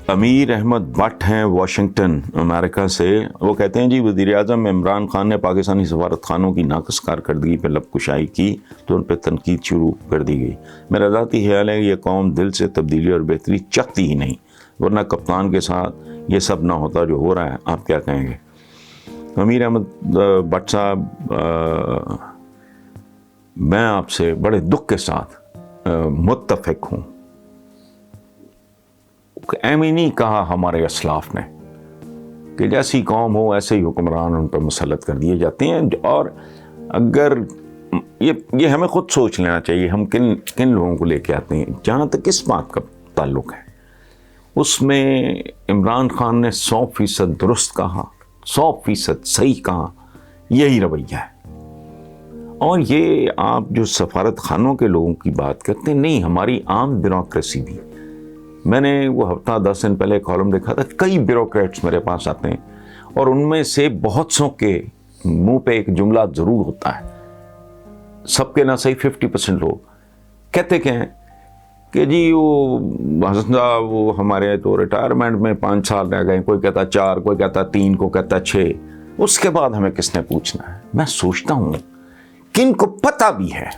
امیر احمد بٹ ہیں واشنگٹن امریکہ سے. وہ کہتے ہیں جی وزیر اعظم عمران خان نے پاکستانی سفارت خانوں کی ناقص کارکردگی پہ لب کشائی کی تو ان پہ تنقید شروع کر دی گئی. میرا ذاتی خیال ہے کہ یہ قوم دل سے تبدیلی اور بہتری چاہتی ہی نہیں، ورنہ کپتان کے ساتھ یہ سب نہ ہوتا جو ہو رہا ہے. آپ کیا کہیں گے؟ امیر احمد بٹ صاحب، میں آپ سے بڑے دکھ کے ساتھ متفق ہوں. ایم ہی نہیں کہا ہمارے اسلاف نے کہ جیسی قوم ہو ایسے ہی حکمران ان پر مسلط کر دیے جاتے ہیں. اور اگر یہ ہمیں خود سوچ لینا چاہیے ہم کن لوگوں کو لے کے آتے ہیں. جہاں تک اس بات کا تعلق ہے، اس میں عمران خان نے 100% درست کہا، 100% صحیح کہا. یہی رویہ ہے. اور یہ آپ جو سفارت خانوں کے لوگوں کی بات کرتے ہیں، نہیں، ہماری عام بیوروکریسی بھی. میں نے وہ ہفتہ 10 دن پہلے کالم دیکھا تھا، کئی بیوروکریٹس میرے پاس آتے ہیں اور ان میں سے بہت سو کے منہ پہ ایک جملہ ضرور ہوتا ہے، سب کے نہ صحیح 50% لوگ کہتے کہ ہیں کہ جی وہ ہمارے تو ریٹائرمنٹ میں 5 سال رہ گئے، کوئی کہتا 4، کوئی کہتا 3، کوئی کہتا 6، اس کے بعد ہمیں کس نے پوچھنا ہے. میں سوچتا ہوں کن کو پتہ بھی ہے.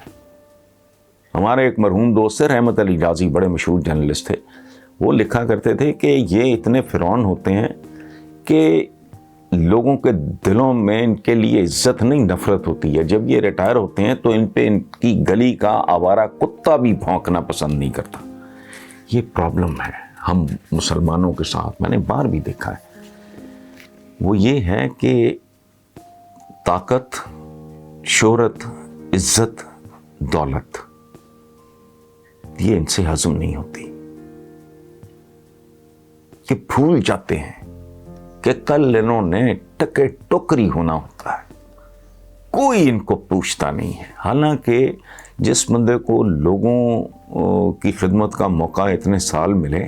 ہمارے ایک مرحوم دوست تھے رحمت علی غازی، بڑے مشہور جرنلسٹ تھے. وہ لکھا کرتے تھے کہ یہ اتنے فرعون ہوتے ہیں کہ لوگوں کے دلوں میں ان کے لیے عزت نہیں نفرت ہوتی ہے. جب یہ ریٹائر ہوتے ہیں تو ان پہ ان کی گلی کا آوارہ کتا بھی بھونکنا پسند نہیں کرتا. یہ پرابلم ہے ہم مسلمانوں کے ساتھ، میں نے بار بھی دیکھا ہے. وہ یہ ہے کہ طاقت، شہرت، عزت، دولت یہ ان سے ہضم نہیں ہوتی. کہ بھول جاتے ہیں کہ کل انہوں نے ٹکے ٹوکری ہونا ہوتا ہے، کوئی ان کو پوچھتا نہیں ہے. حالانکہ جس بندے کو لوگوں کی خدمت کا موقع اتنے سال ملے،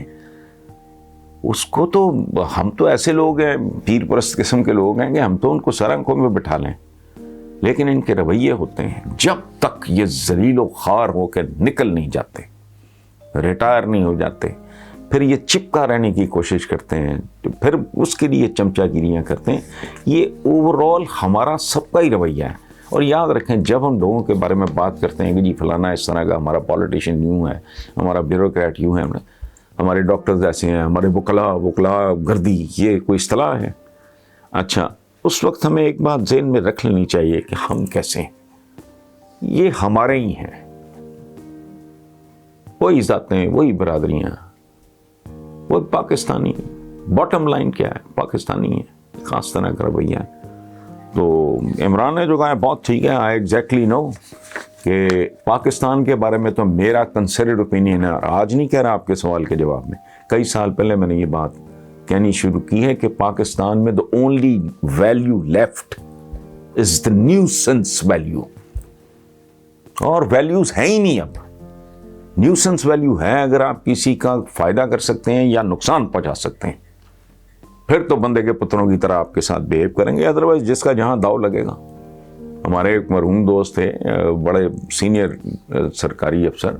اس کو تو ہم تو ایسے لوگ ہیں، پیر پرست قسم کے لوگ ہیں کہ ہم تو ان کو سر آنکھوں میں بٹھا لیں. لیکن ان کے رویے ہوتے ہیں جب تک یہ ذلیل و خوار ہو کے نکل نہیں جاتے، ریٹائر نہیں ہو جاتے، پھر یہ چپکا رہنے کی کوشش کرتے ہیں، پھر اس کے لیے چمچا گیریاں کرتے ہیں. یہ اوورال ہمارا سب کا ہی رویہ ہے. اور یاد رکھیں جب ہم لوگوں کے بارے میں بات کرتے ہیں کہ جی فلانا اس طرح کا، ہمارا پالیٹیشین یوں ہے، ہمارا بیوروکریٹ یوں ہے، ہمارے ڈاکٹرز ایسے ہیں، ہمارے وکلا گردی، یہ کوئی اصطلاح ہے. اچھا، اس وقت ہمیں ایک بات ذہن میں رکھ لینی چاہیے کہ ہم کیسے ہیں. یہ ہمارے ہی ہیں، وہی ذاتیں، وہی برادریاں، وہ پاکستانی. باٹم لائن کیا ہے؟ پاکستانی ہے، خاص طرح کا رویہ ہے. تو عمران نے جو کہا ہے بہت ٹھیک ہے. آئی ایگزیکٹلی نو کہ پاکستان کے بارے میں تو میرا کنسیڈرڈ اوپینین ہے. آج نہیں کہہ رہا آپ کے سوال کے جواب میں، کئی سال پہلے میں نے یہ بات کہنی شروع کی ہے کہ پاکستان میں the only value left is the nuisance value. اور ویلیوز ہیں ہی نہیں اب. نیوسنس ویلیو ہے اگر آپ کسی کا فائدہ کر سکتے ہیں یا نقصان پہنچا سکتے ہیں، پھر تو بندے کے پتروں کی طرح آپ کے ساتھ بہیو کریں گے. ادروائز جس کا جہاں داؤ لگے گا. ہمارے ایک مرحوم دوست تھے، بڑے سینئر سرکاری افسر،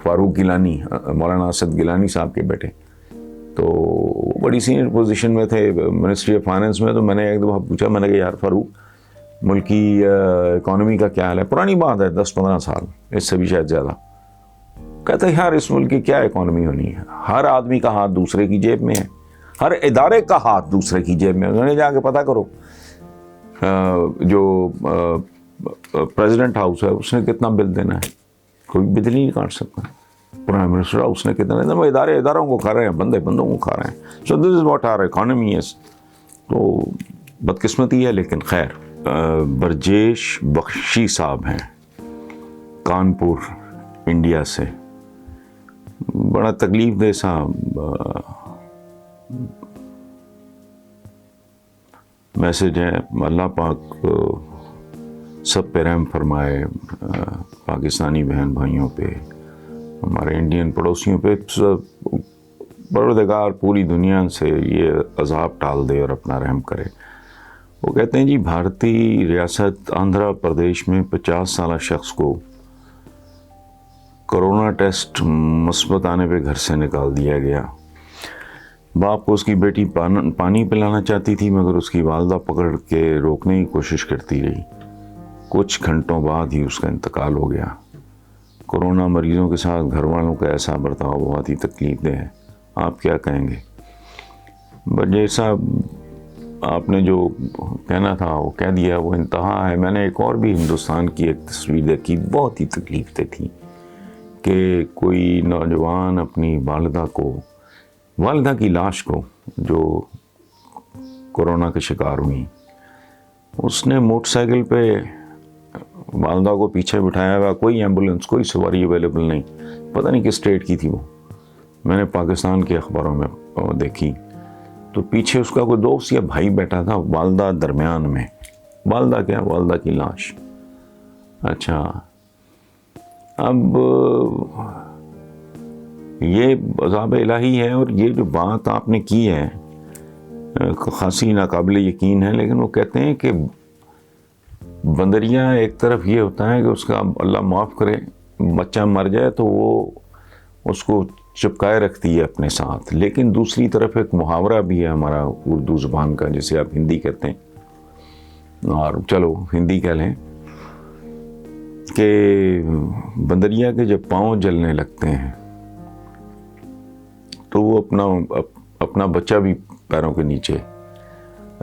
فاروق گیلانی، مولانا اسد گیلانی صاحب کے بیٹے. تو وہ بڑی سینئر پوزیشن میں تھے منسٹری آف فائننس میں. تو میں نے ایک دفعہ پوچھا، میں نے کہا یار فاروق، ملکی اکانومی کا کیا حال ہے؟ پرانی بات ہے، 10-15 سال، اس سے بھی شاید زیادہ. کہتا ہے یار اس ملک کی کیا اکانومی ہونی ہے، ہر آدمی کا ہاتھ دوسرے کی جیب میں ہے، ہر ادارے کا ہاتھ دوسرے کی جیب میں. انہوں نے جا کے پتہ کرو جو پریزیڈنٹ ہاؤس ہے اس نے کتنا بل دینا ہے، کوئی بل نہیں کاٹ سکتا. پرائم منسٹر ہاؤس نے کتنا دینا، وہ اداروں کو کھا رہے ہیں، بندوں کو کھا رہے ہیں. So this is what our economy is. تو بدقسمتی ہے، لیکن خیر. برجیش بخشی صاحب ہیں کانپور انڈیا سے. بڑا تکلیف دہ سا میسج ہے. اللہ پاک سب پہ رحم فرمائے، پاکستانی بہن بھائیوں پہ، ہمارے انڈین پڑوسیوں پہ. پروردگار پوری دنیا سے یہ عذاب ٹال دے اور اپنا رحم کرے. وہ کہتے ہیں جی بھارتی ریاست آندھرا پردیش میں 50 سالہ شخص کو کرونا ٹیسٹ مثبت آنے پہ گھر سے نکال دیا گیا. باپ کو اس کی بیٹی پانی پلانا چاہتی تھی، مگر اس کی والدہ پکڑ کے روکنے کی کوشش کرتی رہی۔ کچھ گھنٹوں بعد ہی اس کا انتقال ہو گیا۔ کورونا مریضوں کے ساتھ گھر والوں کا ایسا برتاؤ بہت ہی تکلیف دہ ہے، آپ کیا کہیں گے؟ جیسا آپ نے جو کہنا تھا وہ کہہ دیا، وہ انتہا ہے۔ میں نے ایک اور بھی ہندوستان کی ایک تصویر دیکھی، بہت ہی تکلیف دہ تھی، کہ کوئی نوجوان اپنی والدہ کی لاش کو، جو کورونا کے شکار ہوئی، اس نے موٹر سائیکل پہ والدہ کو پیچھے بٹھایا ہوا، کوئی ایمبولینس، کوئی سواری اویلیبل نہیں، پتہ نہیں کس اسٹیٹ کی تھی وہ، میں نے پاکستان کے اخباروں میں دیکھی، تو پیچھے اس کا کوئی دوست یا بھائی بیٹھا تھا، والدہ درمیان میں، والدہ کی لاش۔ اچھا، اب یہ عذاب الہی ہے، اور یہ جو بات آپ نے کی ہے خاصی ناقابل یقین ہے، لیکن وہ کہتے ہیں کہ بندریہ ایک طرف یہ ہوتا ہے کہ اس کا اللہ معاف کرے بچہ مر جائے تو وہ اس کو چپکائے رکھتی ہے اپنے ساتھ، لیکن دوسری طرف ایک محاورہ بھی ہے ہمارا اردو زبان کا، جسے آپ ہندی کہتے ہیں، اور چلو ہندی کہہ لیں، کہ بندریا کے جب پاؤں جلنے لگتے ہیں تو وہ اپنا بچہ بھی پیروں کے نیچے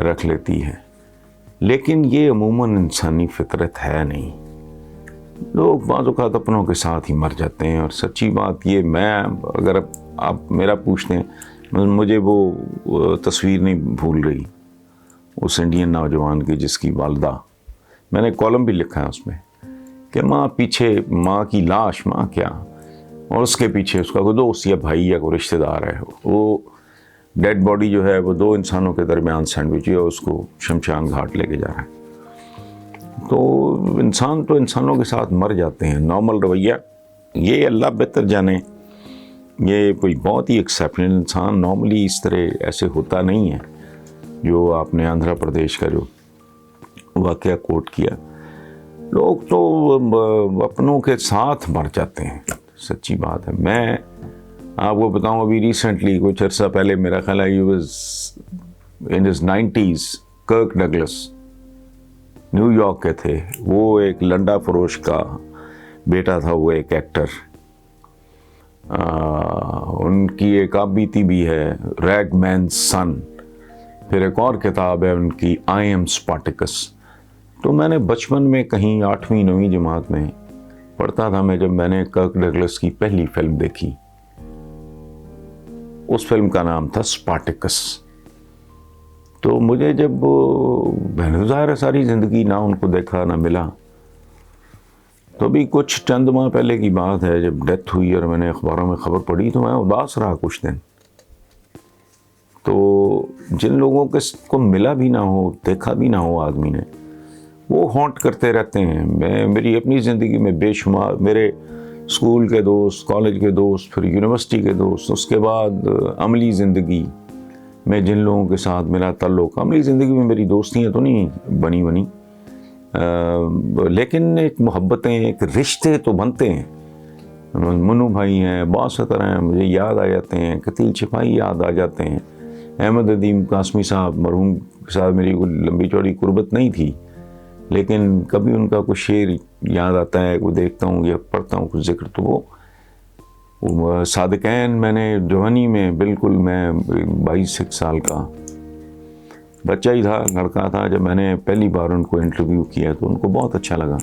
رکھ لیتی ہے، لیکن یہ عموماً انسانی فطرت ہے نہیں۔ لوگ بعض اوقات اپنوں کے ساتھ ہی مر جاتے ہیں، اور سچی بات یہ، میں اگر آپ میرا پوچھتے ہیں، مجھے وہ تصویر نہیں بھول رہی اس انڈین نوجوان کی جس کی والدہ، میں نے کالم بھی لکھا ہے اس میں، کہ ماں پیچھے، ماں کی لاش، ماں کیا، اور اس کے پیچھے اس کا کوئی دوست یا بھائی یا کوئی رشتہ دار ہے، وہ ڈیڈ باڈی جو ہے وہ دو انسانوں کے درمیان سینڈوچ ہے، اس کو شمشان گھاٹ لے کے جا رہا ہے۔ تو انسانوں کے ساتھ مر جاتے ہیں، نارمل رویہ، یہ اللہ بہتر جانے، یہ کوئی بہت ہی ایکسیپشنل انسان نارملی اس طرح ایسے ہوتا نہیں ہے، جو آپ نے آندھرا پردیش کا جو واقعہ کوٹ کیا۔ لوگ تو اپنوں کے ساتھ مر جاتے ہیں، سچی بات ہے۔ میں آپ کو بتاؤں، ابھی ریسنٹلی کچھ عرصہ پہلے، میرا خیال ہے he was in his 90s، Kirk Douglas New York کے تھے، وہ ایک لنڈا فروش کا بیٹا تھا، وہ ایک ایکٹر، ان کی ایک آپ بیتی بھی ہے، ریگ مین سن، پھر ایک اور کتاب ہے ان کی، آئی ایم اسپارٹیکس۔ تو میں نے بچپن میں کہیں 8ویں 9ویں جماعت میں پڑھتا تھا میں، جب میں نے کرک ڈگلس کی پہلی فلم دیکھی، اس فلم کا نام تھا اسپارٹیکس۔ تو مجھے جب ظاہر ہے ساری زندگی نہ ان کو دیکھا نہ ملا، تو بھی کچھ چند ماہ پہلے کی بات ہے جب ڈیتھ ہوئی اور میں نے اخباروں میں خبر پڑھی، تو میں اداس رہا کچھ دن۔ تو جن لوگوں کو ملا بھی نہ ہو، دیکھا بھی نہ ہو آدمی نے، وہ ہانٹ کرتے رہتے ہیں۔ میری اپنی زندگی میں بے شمار میرے اسکول کے دوست، کالج کے دوست، پھر یونیورسٹی کے دوست، اس کے بعد عملی زندگی میں جن لوگوں کے ساتھ میرا تعلق، عملی زندگی میں میری دوستیاں تو نہیں بنی لیکن ایک محبتیں، ایک رشتے تو بنتے ہیں۔ منو بھائی ہیں، باسطر ہیں، مجھے یاد آ جاتے ہیں، قتیل چھپائی یاد آ جاتے ہیں، احمد ادیم قاسمی صاحب مرحوم کے ساتھ میری کوئی لمبی چوڑی قربت نہیں تھی، لیکن کبھی ان کا کچھ شعر یاد آتا ہے، وہ دیکھتا ہوں یا پڑھتا ہوں کچھ ذکر، تو وہ صادقین، میں نے جوانی میں بالکل، میں 22 سال کا بچہ ہی تھا، لڑکا تھا، جب میں نے پہلی بار ان کو انٹرویو کیا تو ان کو بہت اچھا لگا۔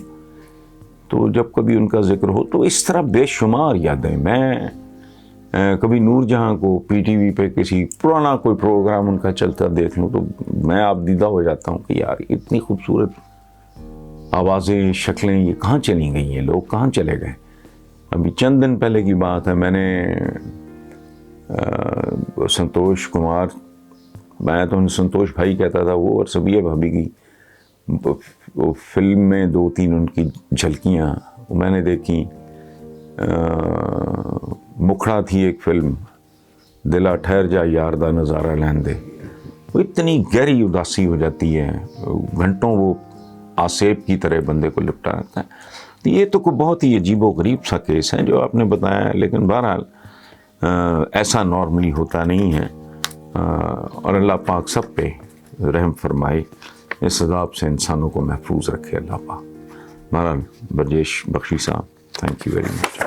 تو جب کبھی ان کا ذکر ہو تو اس طرح بے شمار یادیں، میں کبھی نور جہاں کو پی ٹی وی پہ کسی پرانا کوئی پروگرام ان کا چلتا دیکھ لوں تو میں آپ دیدہ ہو جاتا ہوں کہ یار اتنی خوبصورت آوازیں، شکلیں، یہ کہاں چلی گئی ہیں، لوگ کہاں چلے گئے۔ ابھی چند دن پہلے کی بات ہے، میں نے سنتوش کمار، میں تو انہیں سنتوش بھائی کہتا تھا، وہ اور سبیہ بھابھی کی فلم میں 2-3 ان کی جھلکیاں میں نے دیکھی۔ مکھڑا تھی ایک فلم، دلا ٹھہر جا یاردہ نظارہ لین دے، وہ اتنی گہری اداسی ہو جاتی ہے، گھنٹوں وہ آسیب کی طرح بندے کو لپٹا رہتا ہے۔ تو یہ تو کوئی بہت ہی عجیب و غریب سا کیس ہے جو آپ نے بتایا ہے، لیکن بہرحال ایسا نارملی ہوتا نہیں ہے۔ اور اللہ پاک سب پہ رحم فرمائے، اس عذاب سے انسانوں کو محفوظ رکھے اللہ پاک۔ مولانا برجیش بخشی صاحب، تھینک یو ویری مچ۔